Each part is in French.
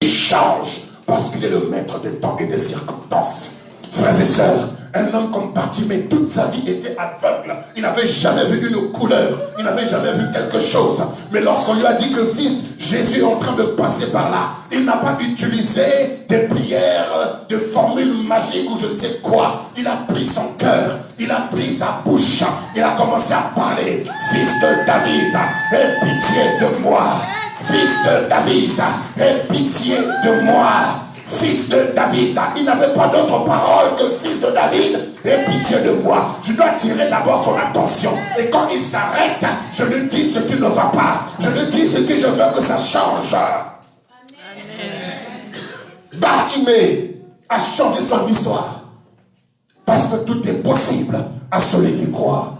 change parce qu'il est le maître des temps et des circonstances. Frères et sœurs, un homme comme Bartimée, toute sa vie était aveugle. Il n'avait jamais vu une couleur. Il n'avait jamais vu quelque chose. Mais lorsqu'on lui a dit que fils, Jésus est en train de passer par là, il n'a pas utilisé des prières, de formules magiques ou je ne sais quoi. Il a pris son cœur, il a pris sa bouche, il a commencé à parler. Fils de David, aie pitié de moi. Fils de David, aie pitié de moi. Fils de David, il n'avait pas d'autre parole que fils de David, aie pitié de moi. Je dois attirer d'abord son attention. Et quand il s'arrête, je lui dis ce qui ne va pas. Je lui dis ce que je veux que ça change. Bartimée a changé son histoire. Parce que tout est possible à celui qui croit.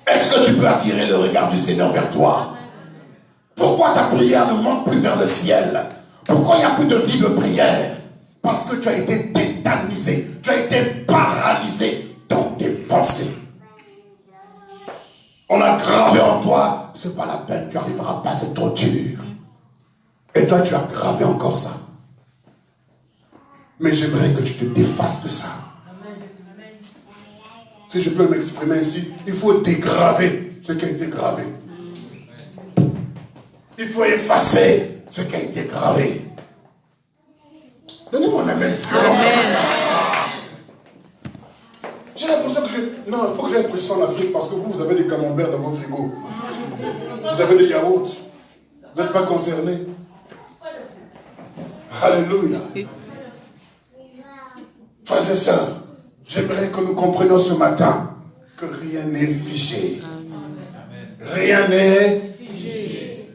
Est-ce que tu peux attirer le regard du Seigneur vers toi? Pourquoi ta prière ne monte plus vers le ciel? Pourquoi il n'y a plus de vie de prière? Parce que tu as été tétanisé, tu as été paralysé dans tes pensées. On a gravé en toi, c'est pas la peine, tu n'arriveras pas, c'est trop dur. Et toi, tu as gravé encore ça. Mais j'aimerais que tu te défasses de ça. Si je peux m'exprimer ici, il faut dégraver ce qui a été gravé. Il faut effacer ce qui a été gravé. Donnez-moi un amen. J'ai l'impression que non, il faut que j'aille prêcher en Afrique parce que vous avez des camemberts dans vos frigos. Vous avez des yaourts. Vous n'êtes pas concernés. Alléluia. Frères et sœurs, j'aimerais que nous comprenions ce matin que rien n'est figé. Rien n'est figé.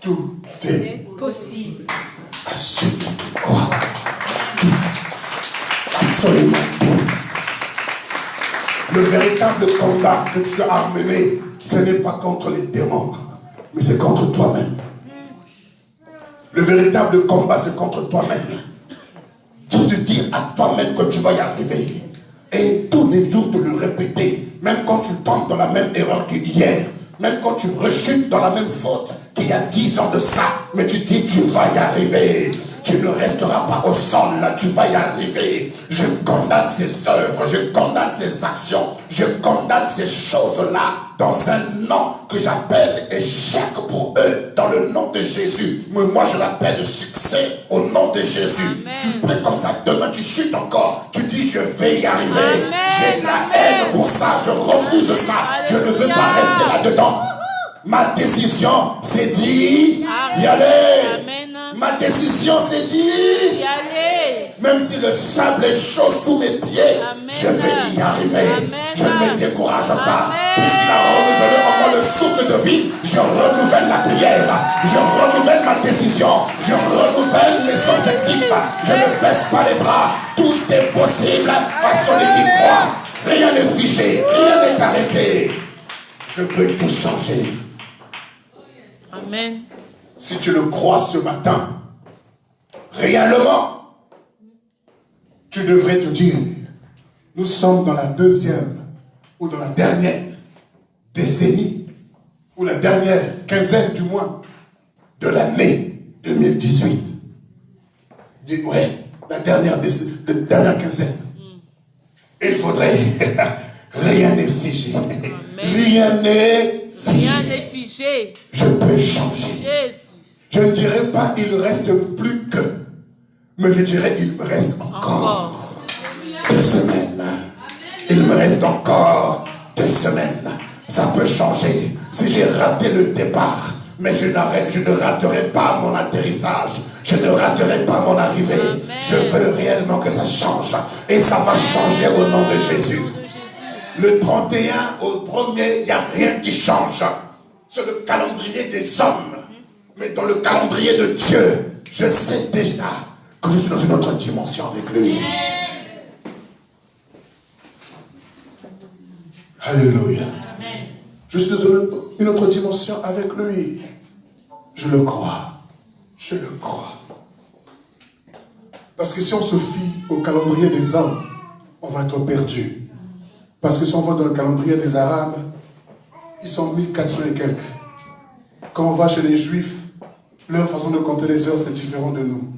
Tout est possible à celui qui croit. Tout. Absolument tout. Le véritable combat que tu as mené, ce n'est pas contre les démons, mais c'est contre toi-même. Le véritable combat, c'est contre toi-même. Tu te dis à toi-même que tu vas y arriver. Et tous les jours te le répéter, même quand tu tombes dans la même erreur qu'hier, même quand tu rechutes dans la même faute qu'il y a 10 ans de ça, mais tu dis tu vas y arriver. Tu ne resteras pas au sol, là, tu vas y arriver. Je condamne ces œuvres, je condamne ces actions, je condamne ces choses-là dans un nom que j'appelle échec pour eux, dans le nom de Jésus. Mais moi, je l'appelle succès au nom de Jésus. Amen. Tu pries comme ça, demain tu chutes encore. Tu dis, je vais y arriver. J'ai de la haine pour ça, je refuse ça. Alléluia. Je ne veux pas rester là-dedans. Ma décision, c'est d'y aller. Amen. Ma décision, c'est d'y aller. Même si le sable est chaud sous mes pieds, amen, je vais y arriver. Amen. Je ne me décourage pas. Puisqu'il a renouvelé en moi le souffle de vie, je renouvelle la prière. Je renouvelle ma décision. Je renouvelle mes objectifs. Je ne baisse pas les bras. Tout est possible à celui qui croit. Rien n'est figé. Rien n'est arrêté. Je peux tout changer. Amen. Si tu le crois ce matin, réellement, tu devrais te dire, nous sommes dans la deuxième ou dans la dernière décennie, ou la dernière quinzaine du moins, de l'année 2018. Dis, ouais, la dernière quinzaine. Il faudrait, rien n'est figé. Rien n'est figé. Rien n'est figé. Je peux changer. Jésus. Je ne dirais pas il reste plus que, mais je dirais il me reste encore 2 semaines. Il me reste encore 2 semaines. Ça peut changer. Si j'ai raté le départ, mais je ne raterai pas mon atterrissage. Je ne raterai pas mon arrivée. Amen. Je veux réellement que ça change. Et ça va changer au nom de Jésus. Le 31 au 1er, il n'y a rien qui change. C'est le calendrier des hommes. Mais dans le calendrier de Dieu, je sais déjà que je suis dans une autre dimension avec lui. Alléluia. Je suis dans une autre dimension avec lui. Je le crois. Je le crois. Parce que si on se fie au calendrier des hommes, on va être perdu. Parce que si on va dans le calendrier des Arabes, ils sont 1400 et quelques. Quand on va chez les Juifs, Leur façon de compter les heures, c'est différent de nous.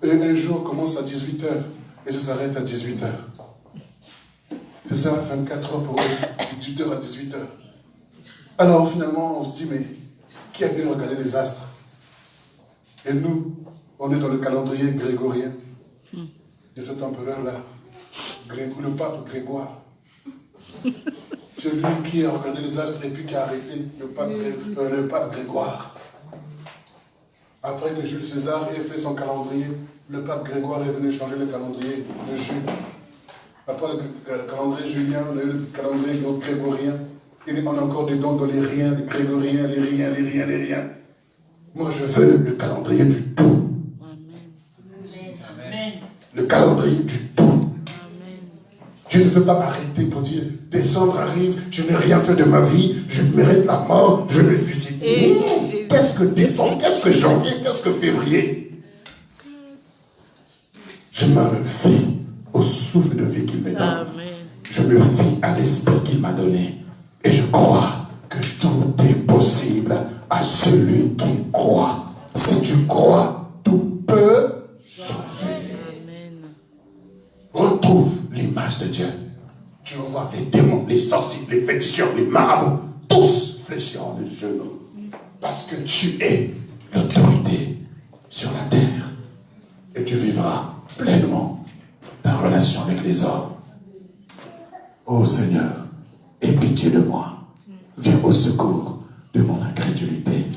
Et un jour commence à 18 h et ça s'arrête à 18 h. C'est ça, 24 heures pour eux, 18 h à 18 h. Alors finalement, on se dit, mais qui a bien regardé les astres? Et nous, on est dans le calendrier grégorien. Et cet empereur-là, le pape Grégoire, c'est lui qui a regardé les astres et puis qui a arrêté le pape Grégoire. Après que Jules César ait fait son calendrier, le pape Grégoire est venu changer le calendrier de Jules. Après le calendrier julien, on a eu le calendrier grégorien. Et on a encore des dons dans les riens, les grégoriens, les riens. Moi, je veux le calendrier du tout. Amen. Le calendrier du tout. Amen. Je ne veux pas m'arrêter pour dire, décembre arrive, je n'ai rien fait de ma vie, je mérite la mort, je me suicide. Qu'est-ce que décembre, qu'est-ce que janvier, qu'est-ce que février? Je me fie au souffle de vie qu'il me donne. Amen. Je me fie à l'esprit qu'il m'a donné. Et je crois que tout est possible à celui qui croit. Si tu crois, tout peut changer. Amen. Retrouve l'image de Dieu. Tu vas voir les démons, les sorciers, les féticheurs, les marabouts, tous fléchiront les genoux. Parce que tu es l'autorité sur la terre. Et tu vivras pleinement ta relation avec les hommes. Ô Seigneur, aie pitié de moi. Viens au secours de mon incrédulité.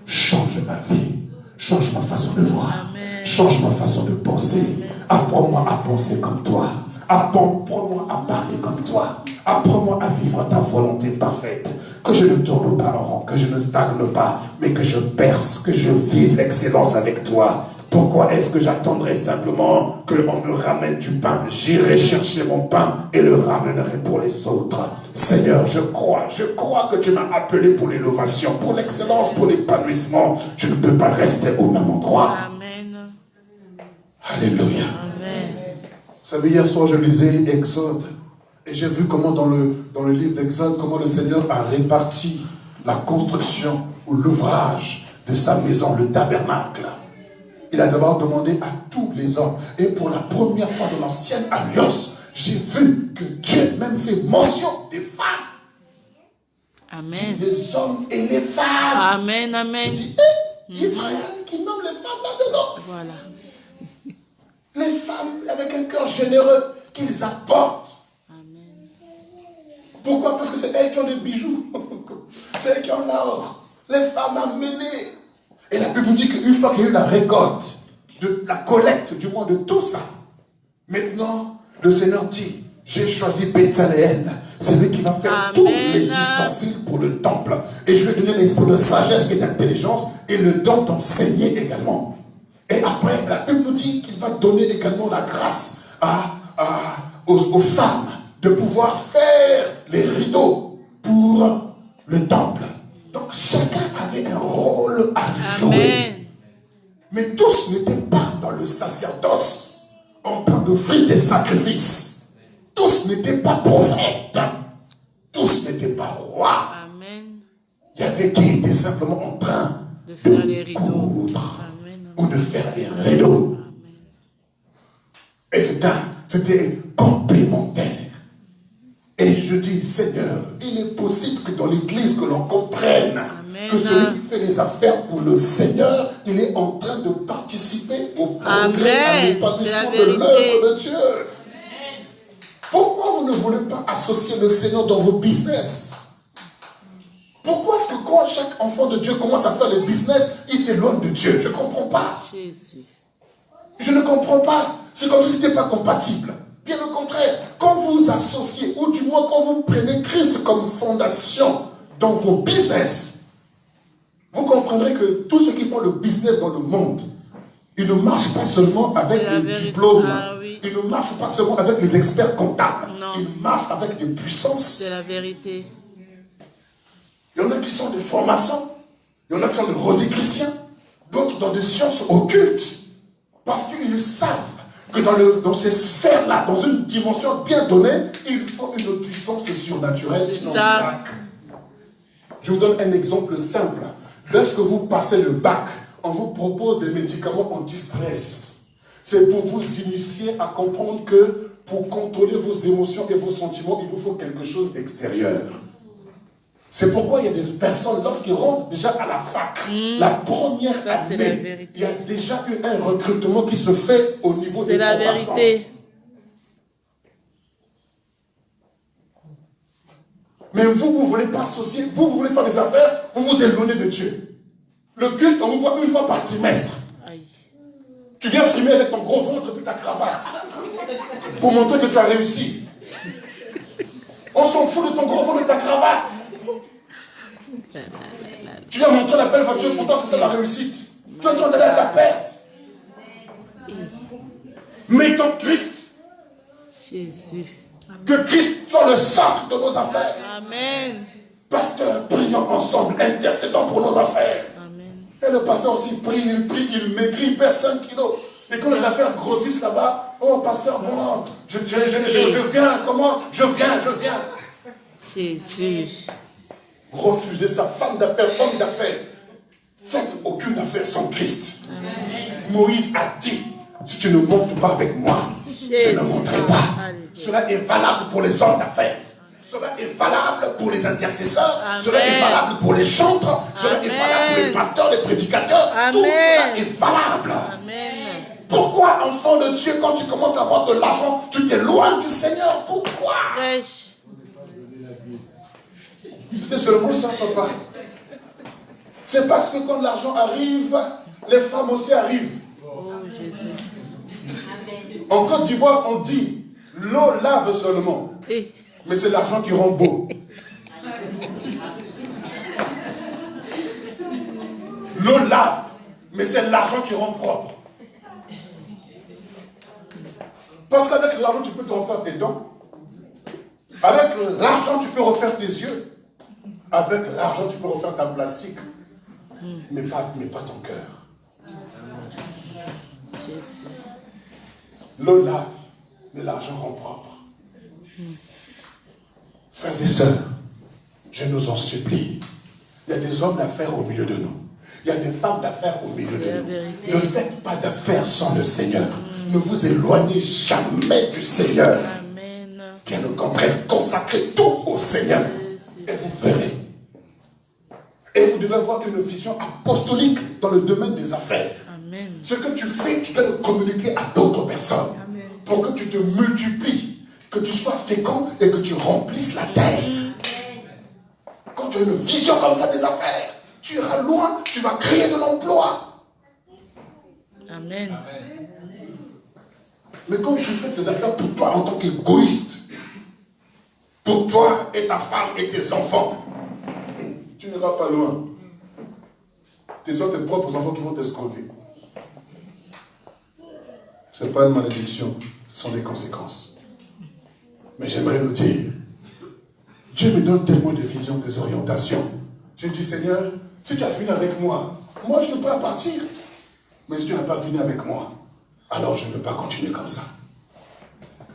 Change ma vie. Change ma façon de voir. Amen. Change ma façon de penser. Apprends-moi à penser comme toi. Apprends-moi à parler comme toi. Apprends-moi à vivre ta volonté parfaite. Que je ne tourne pas en rond, que je ne stagne pas, mais que je perce, que je vive l'excellence avec toi. Pourquoi est-ce que j'attendrai simplement que l'on me ramène du pain? J'irai chercher mon pain et le ramènerai pour les autres. Seigneur, je crois que tu m'as appelé pour l'innovation, pour l'excellence, pour l'épanouissement. Je ne peux pas rester au même endroit. Amen. Alléluia. Amen. Vous savez, hier soir, je lisais Exode. Et j'ai vu comment dans le livre d'Exode, comment le Seigneur a réparti la construction ou l'ouvrage de sa maison, le tabernacle. Il a d'abord demandé à tous les hommes. Et pour la première fois dans l'ancienne alliance, j'ai vu que Dieu même fait mention des femmes. Amen. Les hommes et les femmes. Amen, amen. Il dit, Israël qui nomme les femmes là-dedans. Voilà. Les femmes avec un cœur généreux qu'ils apportent. Amen. Pourquoi? Parce que c'est elles qui ont les bijoux. C'est elles qui ont l'or. Les femmes amenées. Et la Bible nous dit qu'une fois qu'il y a eu la récolte, de la collecte, du moins de tout ça, maintenant, le Seigneur dit, j'ai choisi Béthaléel. C'est lui qui va faire Amen. Tous les ustensiles pour le temple. Et je lui ai donné l'esprit de sagesse et d'intelligence et le don d'enseigner également. Et après, la Bible nous dit qu'il va donner également la grâce aux femmes de pouvoir faire les rideaux pour le temple. Donc chacun avait un rôle à jouer. Amen. Mais tous n'étaient pas dans le sacerdoce en train d'offrir des sacrifices. Tous n'étaient pas prophètes. Tous n'étaient pas rois. Amen. Il y avait qui étaient simplement en train de faire les rideaux ou de faire les rideaux. Amen. Et c'était complémentaire. Et je dis, Seigneur, il est possible que dans l'église que l'on comprenne Amen. Que celui qui fait les affaires pour le Seigneur, il est en train de participer au progrès, à l'épanouissement de l'œuvre de Dieu. Amen. Pourquoi vous ne voulez pas associer le Seigneur dans vos business? Pourquoi est-ce que quand chaque enfant de Dieu commence à faire le business, il s'éloigne de Dieu? Je ne comprends pas. Jésus. Je ne comprends pas. C'est comme si ce n'était pas compatible. Bien au contraire, quand vous associez, ou du moins quand vous prenez Christ comme fondation dans vos business, vous comprendrez que tous ceux qui font le business dans le monde, ils ne marchent pas seulement avec des diplômes, ils ne marchent pas seulement avec les experts comptables, non. Ils marchent avec des puissances. C'est la vérité. Il y en a qui sont des francs-maçons, il y en a qui sont des rosicruciens, d'autres dans des sciences occultes, parce qu'ils savent que dans ces sphères-là, dans une dimension bien donnée, il faut une puissance surnaturelle, sinon on craque. Je vous donne un exemple simple. lorsque vous passez le bac, on vous propose des médicaments anti-stress. C'est pour vous initier à comprendre que pour contrôler vos émotions et vos sentiments, il vous faut quelque chose d'extérieur. C'est pourquoi il y a des personnes, lorsqu'ils rentrent déjà à la fac, la première année, il y a déjà eu un recrutement qui se fait au niveau des formations. C'est la vérité. Mais vous ne voulez pas associer, vous voulez faire des affaires, vous vous éloignez de Dieu. Le culte, on vous voit une fois par trimestre. Aïe. Tu viens frimer avec ton gros ventre et ta cravate pour montrer que tu as réussi. On s'en fout de ton gros ventre et de ta cravate. Tu viens montrer la belle voiture, pourtant c'est ça la réussite. Tu es en train d'aller à ta perte. Mettons Christ. Jésus. Que Christ soit le centre de nos affaires. Amen. Pasteur, prions ensemble, intercédons pour nos affaires. Amen. Et le pasteur aussi prie, il maigrit, il perd 5 kilos. Et quand les affaires grossissent là-bas, oh pasteur, bon, je viens, comment? Je viens. Jésus. Refusez sa femme d'affaires, homme d'affaires. Faites aucune affaire sans Christ. Amen. Moïse a dit, si tu ne montes pas avec moi, je ne monterai pas. Cela est valable pour les hommes d'affaires. Cela est valable pour les intercesseurs. Amen. Cela est valable pour les chantres. Cela est valable pour les pasteurs, les prédicateurs. Amen. Tout cela est valable. Amen. Pourquoi, enfant de Dieu, quand tu commences à avoir de l'argent, tu t'éloignes du Seigneur? Pourquoi? C'était seulement ça, papa. C'est parce que quand l'argent arrive, les femmes aussi arrivent. Oh, Jésus. En Côte d'Ivoire, on dit, l'eau lave seulement. Mais c'est l'argent qui rend beau. L'eau lave, mais c'est l'argent qui rend propre. Parce qu'avec l'argent, tu peux te refaire tes dents. Avec l'argent, tu peux refaire tes yeux. Avec l'argent, tu peux refaire ta plastique. Mais pas ton cœur. L'eau lave, mais l'argent rend propre. Frères et sœurs, je nous en supplie. Il y a des hommes d'affaires au milieu de nous. Il y a des femmes d'affaires au milieu de nous. Ne faites pas d'affaires sans le Seigneur. Ne vous éloignez jamais du Seigneur. Amen. Bien au contraire, consacrez tout au Seigneur. Et vous verrez. Et vous devez avoir une vision apostolique dans le domaine des affaires. Amen. Ce que tu fais, tu dois le communiquer à d'autres personnes. Amen. Pour que tu te multiplies, que tu sois fécond et que tu remplisses la terre. Quand tu as une vision comme ça des affaires, tu iras loin, tu vas créer de l'emploi. Amen. Mais quand tu fais tes affaires pour toi en tant qu'égoïste, pour toi et ta femme et tes enfants, tu n'iras pas loin. Ce sont tes propres enfants qui vont t'escroquer. Ce n'est pas une malédiction, ce sont des conséquences. Mais j'aimerais nous dire, Dieu me donne tellement de visions, des orientations. Je dis, Seigneur, si tu as fini avec moi, moi je ne peux pas partir. Mais si tu n'as pas fini avec moi, alors je ne peux pas continuer comme ça.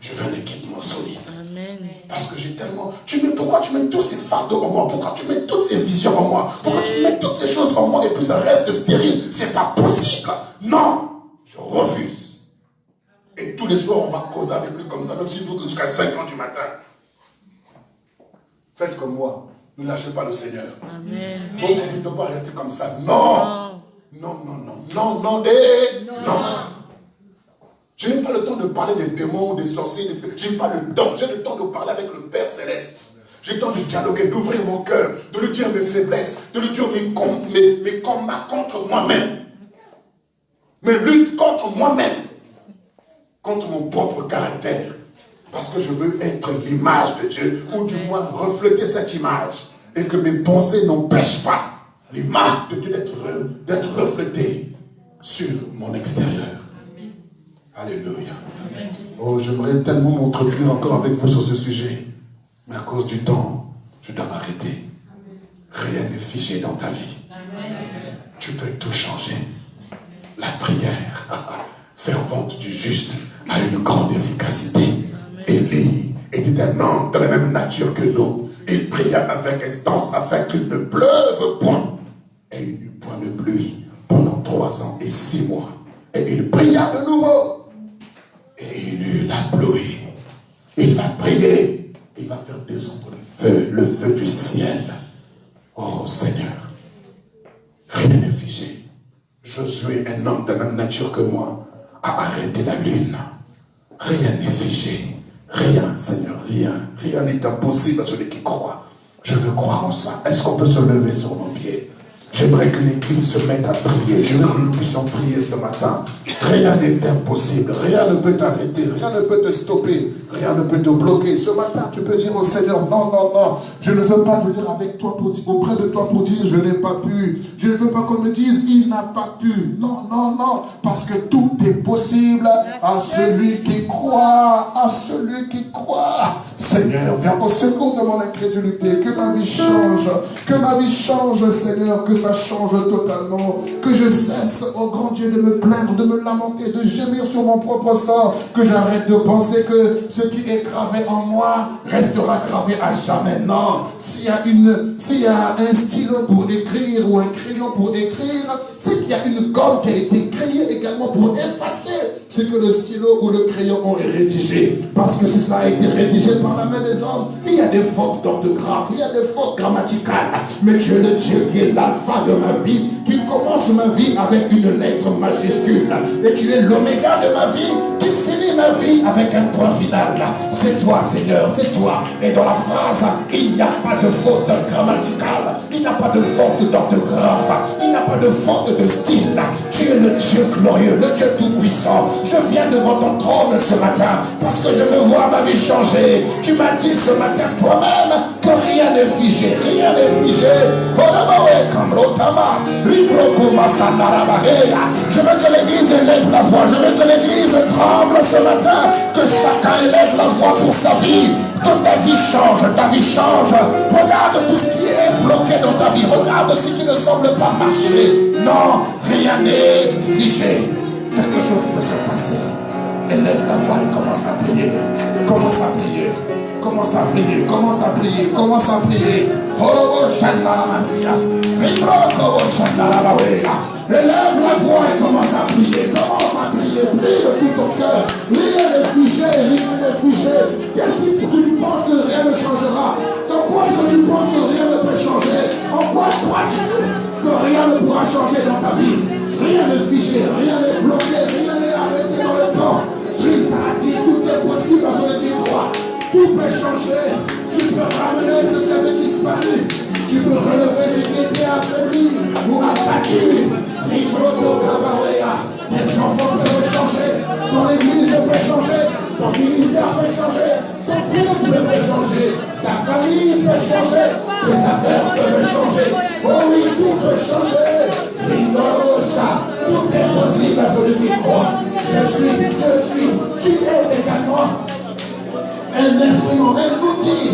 Je veux un équipement solide. Amen. Parce que j'ai tellement... Pourquoi tu mets tous ces fardeaux en moi? Pourquoi tu mets toutes ces visions en moi? Pourquoi tu mets toutes ces choses en moi et puis ça reste stérile? C'est pas possible. Non, je refuse. Et tous les soirs, on va causer avec lui comme ça, même s'il faut jusqu'à 5 h du matin. Faites comme moi. Ne lâchez pas le Seigneur. Amen. Votre vie ne doit pas rester comme ça. Non. Non, non, non. Non, non, et non. Je n'ai pas le temps de parler des démons, des sorciers. Je n'ai pas le temps. J'ai le temps de parler avec le Père Céleste. J'ai le temps de dialoguer, d'ouvrir mon cœur, de lui dire mes faiblesses, de lui dire mes combats contre moi-même. Mes luttes contre moi-même. Contre mon propre caractère. Parce que je veux être l'image de Dieu, ou du moins refléter cette image. Et que mes pensées n'empêchent pas l'image de Dieu d'être reflétée sur mon extérieur. Alléluia. Oh, j'aimerais tellement m'entretenir encore avec vous sur ce sujet. Mais à cause du temps, je dois m'arrêter. Rien n'est figé dans ta vie. Tu peux tout changer. La prière, fervente du juste, a une grande efficacité. Élie était un homme de la même nature que nous. Il pria avec instance afin qu'il ne pleuve point. Et il ans et 6 mois. Et il pria de nouveau. Et il eut la pluie. Il va prier. Il va faire descendre le feu du ciel. Oh Seigneur, rien n'est figé. Josué, un homme de la même nature que moi, a arrêté la lune. Rien n'est figé. Rien, Seigneur, rien. Rien n'est impossible à celui qui croit. Je veux croire en ça. Est-ce qu'on peut se lever sur nos pieds? J'aimerais que l'Église se mette à prier. Je veux que nous puissions prier ce matin. Rien n'est impossible. Rien ne peut t'arrêter. Rien ne peut te stopper. Rien ne peut te bloquer. Ce matin, tu peux dire au Seigneur, non, non, non. Je ne veux pas venir avec toi auprès de toi pour dire, je n'ai pas pu. Je ne veux pas qu'on me dise, il n'a pas pu. Non, non, non. Parce que tout est possible à celui qui croit. À celui qui croit. Seigneur, viens au secours de mon incrédulité. Que ma vie change. Que ma vie change, Seigneur. Que ça change totalement. Que je cesse, oh grand Dieu, de me plaindre, de me lamenter, de gémir sur mon propre sort. Que j'arrête de penser que ce qui est gravé en moi restera gravé à jamais. Non. S'il y a un stylo pour écrire ou un crayon pour écrire, c'est qu'il y a une gomme qui a été créée également pour effacer ce que le stylo ou le crayon ont rédigé. Parce que si cela a été rédigé par la main des hommes, il y a des fautes d'orthographe, il y a des fautes grammaticales. Mais tu es le Dieu qui est l'alpha de ma vie, qui commence ma vie avec une lettre majuscule. Et tu es l'oméga de ma vie, qui finit ma vie avec un point final. C'est toi, Seigneur, c'est toi. Et dans la phrase, il n'y a pas de faute grammaticale, il n'y a pas de faute d'orthographe, il n'y a pas de faute de style. Tu es le Dieu glorieux, le Dieu tout-puissant. Je viens devant ton trône ce matin parce que je veux voir ma vie changer. Tu m'as dit ce matin toi-même que rien n'est figé, rien n'est figé. Je veux que l'Église élève la voix, je veux que l'Église tremble ce matin, que chacun élève la voix pour sa vie. Que ta vie change, ta vie change. Regarde tout ce qui est bloqué dans ta vie, regarde ce qui ne semble pas marcher. Non, rien n'est figé. Quelque chose peut se passer. Élève la voix et commence à prier. Commence à prier. Commence à prier. Commence à prier. Commence à prier. Élève la voix et commence à prier. Commence à prier. Prie de tout ton cœur. Rien n'est figé. Rien n'est figé. Qu'est-ce que tu penses que rien ne changera? Dans quoi est-ce que tu penses que rien ne peut changer? En quoi crois-tu que rien ne pourra changer dans ta vie? Rien n'est figé, rien n'est bloqué, rien n'est arrêté dans le temps. Christ a dit, tout est possible à celui qui croit. Tout peut changer. Tu peux ramener ce qui avait disparu. Tu peux relever ce qui était affaibli ou abattu. Tes enfants peuvent changer. Ton église peut changer. Ton ministère peut changer. Ton couple peut changer. Ta famille peut changer. Tes affaires peuvent changer. Oh oui, tout peut changer. Tout est possible à celui qui croit. Tu es également un instrument, un outil,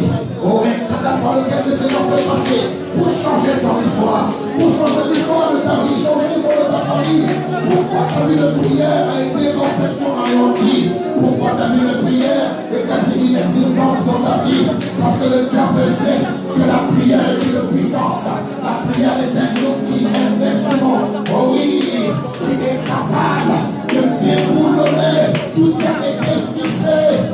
un canal par lequel le Seigneur peut passer pour changer ton histoire, pour changer l'histoire de ta vie, changer l'histoire de ta famille. Pourquoi ta vie de prière a été complètement ralentie? Pourquoi ta vie de prière est quasi inexistante dans ta vie? Parce que le diable sait que la prière est une puissance. La prière est un outil, un instrument, oh oui, qui est capable de déboulonner tout ce qui a été fixé.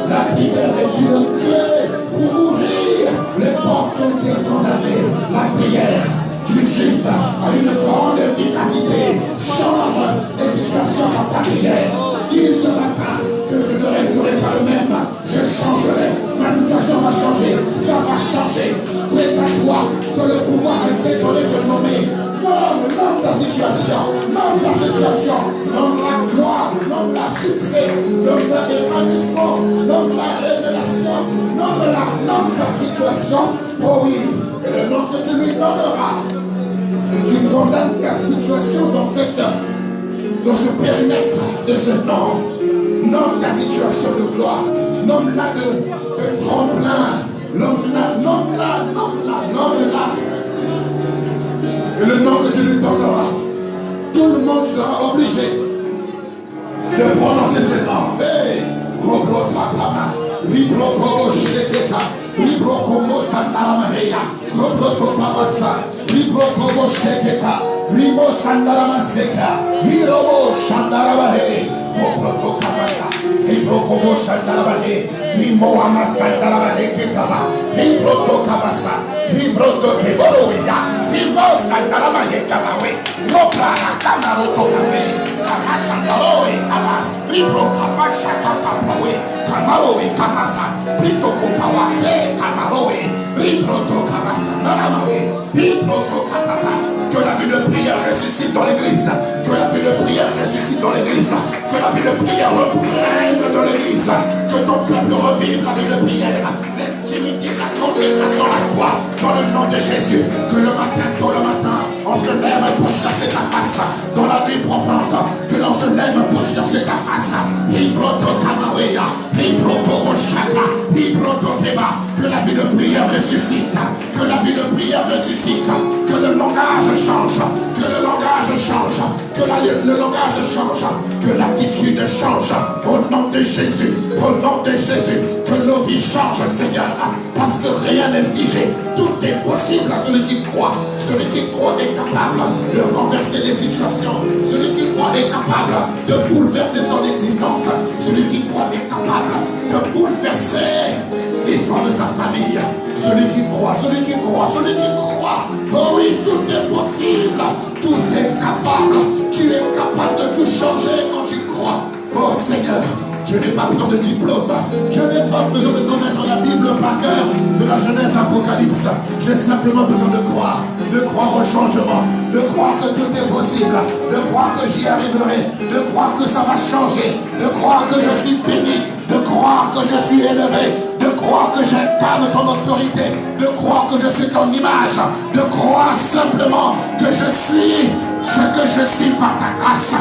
La prière est une clé pour ouvrir les portes qui ont été condamnées. La prière du juste a une grande efficacité. Change les situations dans ta prière. Dis ce matin que je ne resterai pas le même. Je changerai. Ma situation va changer. Ça va changer. C'est à toi que le pouvoir a été donné de nommer. Nomme ta situation, nomme ta situation, nomme la gloire, nomme la succès, nomme l'épanouissement, nomme la révélation, nomme ta situation. Oh oui, et le nom que tu lui donneras, tu condamnes ta situation dans ce périmètre de ce nom. Nomme ta situation de gloire, nomme-la de tremplin, nomme-la. Et le nom que tu lui donneras, tout le monde sera obligé de prononcer ce nom. Hey, Robrotrakama, Ribrokobo Sheketa, Ribrokomo Sandaramaheya, Robroto Kabasa, Ribrokobo Sheketa, Rimo Sandaramaseka, Hirobo Shandarabahe, Robroto Kabasa, Ribrokobo Shandarabahe, Rimo Amasandarabahe Ketaba, Ribroto Kabasa, Ribroto Keboroya, Rimo Sandarabahe Kabawe, Robra Kamaroto Kabe, Kamasandaroe Kaba, Ribro Kabasha Kakapawe, Kamaroe Kamasa, Brito Kopawa, Kamaroe, Ribroto Kabasa, Naramawe, Ribroto Kababa. Que la vie de prière ressuscite dans l'église. Que la vie de prière ressuscite dans l'église. Que la vie de prière reprenne dans l'église. Que ton peuple revive la vie de prière. L'intimité, la consécration à toi. Dans le nom de Jésus. Que le matin, tôt le matin, on se lève pour chercher ta face. Dans la nuit profonde, que l'on se lève pour chercher ta face. Hibroto Kamaweya. Hibroto Oshaka. Hibroto Keba. Que la vie de prière ressuscite. Que la vie de prière ressuscite. Que le langage change, que le langage change, que le langage change, que l'attitude change, au nom de Jésus, au nom de Jésus, que nos vies changent, Seigneur, parce que rien n'est figé, tout est possible à celui qui croit est capable de renverser les situations, celui qui croit est capable de bouleverser son existence, celui qui croit est capable de bouleverser l'histoire de sa famille, celui qui croit, celui qui croit, celui qui croit. Oh oui, tout est possible, tout est capable. Tu es capable de tout changer quand tu crois. Oh Seigneur, je n'ai pas besoin de diplôme, je n'ai pas besoin de connaître la Bible par cœur, de la Genèse à l'Apocalypse. J'ai simplement besoin de croire au changement, de croire que tout est possible, de croire que j'y arriverai, de croire que ça va changer, de croire que je suis béni, de croire que je suis élevé, de croire que j'incarne ton autorité, de croire que je suis ton image, de croire simplement que je suis ce que je suis par ta grâce.